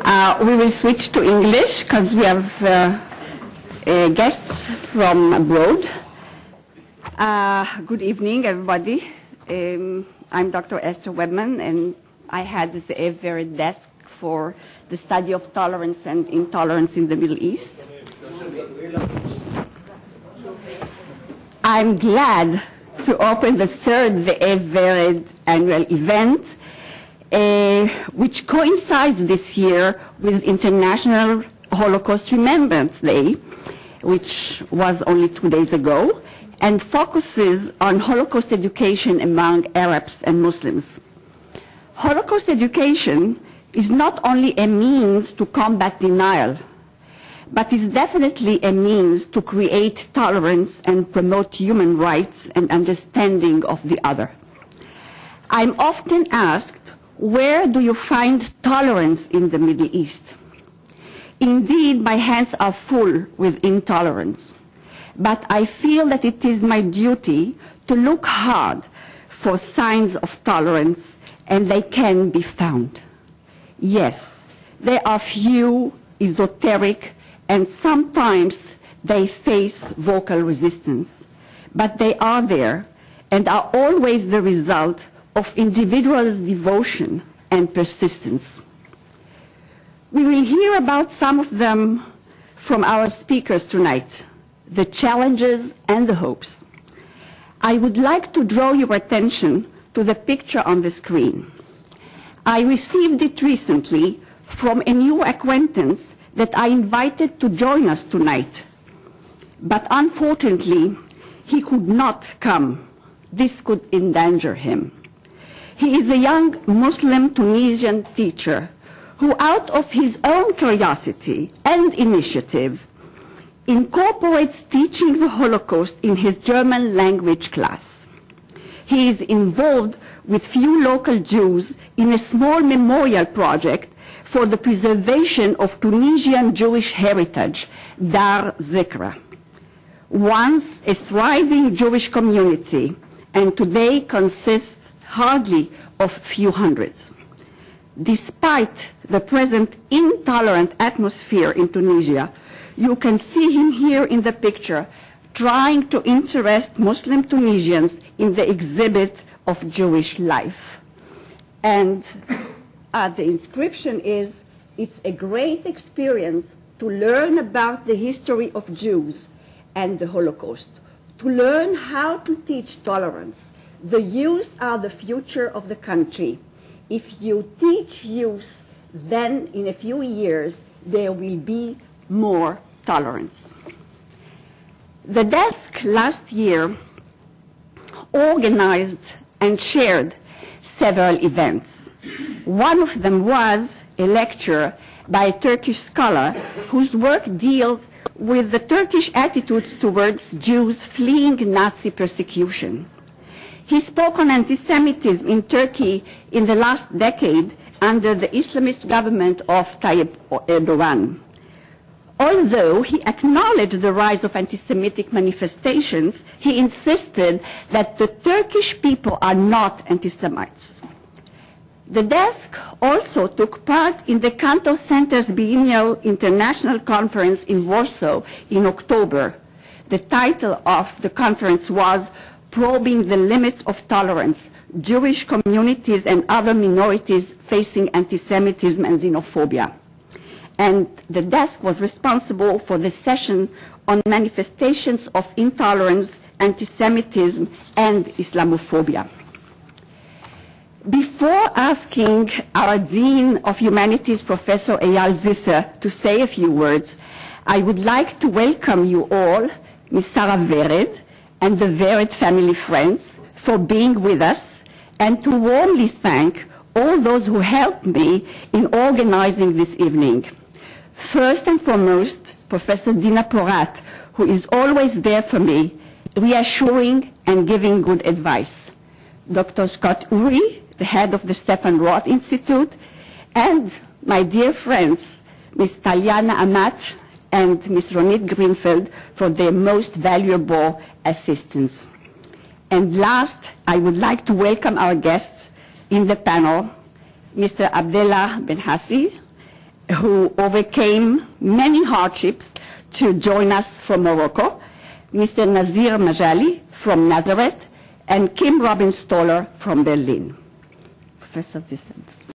We will switch to English because we have guests from abroad. Good evening, everybody. I'm Dr. Esther Webman, and I had the Zeev desk for the study of tolerance and intolerance in the Middle East. I'm glad to open the third Zeev annual event, which coincides this year with International Holocaust Remembrance Day, which was only 2 days ago, and focuses on Holocaust education among Arabs and Muslims. Holocaust education is not only a means to combat denial, but is definitely a means to create tolerance and promote human rights and understanding of the other. I'm often asked, where do you find tolerance in the Middle East? Indeed, my hands are full with intolerance, but I feel that it is my duty to look hard for signs of tolerance, and they can be found. Yes, there are few, esoteric, and sometimes they face vocal resistance, but they are there and are always the result of individuals' devotion and persistence. We will hear about some of them from our speakers tonight, the challenges and the hopes. I would like to draw your attention to the picture on the screen. I received it recently from a new acquaintance that I invited to join us tonight. But unfortunately, he could not come. This could endanger him. He is a young Muslim Tunisian teacher who, out of his own curiosity and initiative, incorporates teaching the Holocaust in his German language class. He is involved with few local Jews in a small memorial project for the preservation of Tunisian Jewish heritage, Dar Zikra. Once a thriving Jewish community, and today consists hardly of few hundreds. Despite the present intolerant atmosphere in Tunisia, you can see him here in the picture trying to interest Muslim Tunisians in the exhibit of Jewish life. And the inscription is, "It's a great experience to learn about the history of Jews and the Holocaust, to learn how to teach tolerance. The youth are the future of the country. If you teach youth, then in a few years there will be more tolerance." The desk last year organized and shared several events. One of them was a lecture by a Turkish scholar whose work deals with the Turkish attitudes towards Jews fleeing Nazi persecution. He spoke on anti-Semitism in Turkey in the last decade under the Islamist government of Tayyip Erdogan. Although he acknowledged the rise of anti-Semitic manifestations, he insisted that the Turkish people are not anti-Semites. The desk also took part in the Cantor Center's biennial international conference in Warsaw in October. The title of the conference was "Probing the Limits of Tolerance, Jewish Communities and Other Minorities Facing Anti-Semitism and Xenophobia." And the desk was responsible for the session on manifestations of intolerance, anti-Semitism, and Islamophobia. Before asking our Dean of Humanities, Professor Eyal Zisser, to say a few words, I would like to welcome you all, Ms. Sarah Vered, and the Vered family friends for being with us, and to warmly thank all those who helped me in organizing this evening. First and foremost, Professor Dina Porat, who is always there for me, reassuring and giving good advice. Dr. Scott Uri, the head of the Stefan Roth Institute, and my dear friends, Ms. Taliana Amat and Ms. Ronit Greenfeld, for their most valuable assistance. And last, I would like to welcome our guests in the panel, Mr. Abdellah Ben Hassi, who overcame many hardships to join us from Morocco, Mr. Nazir Majali from Nazareth, and Kim Robin Stoller from Berlin. Professor Zeev.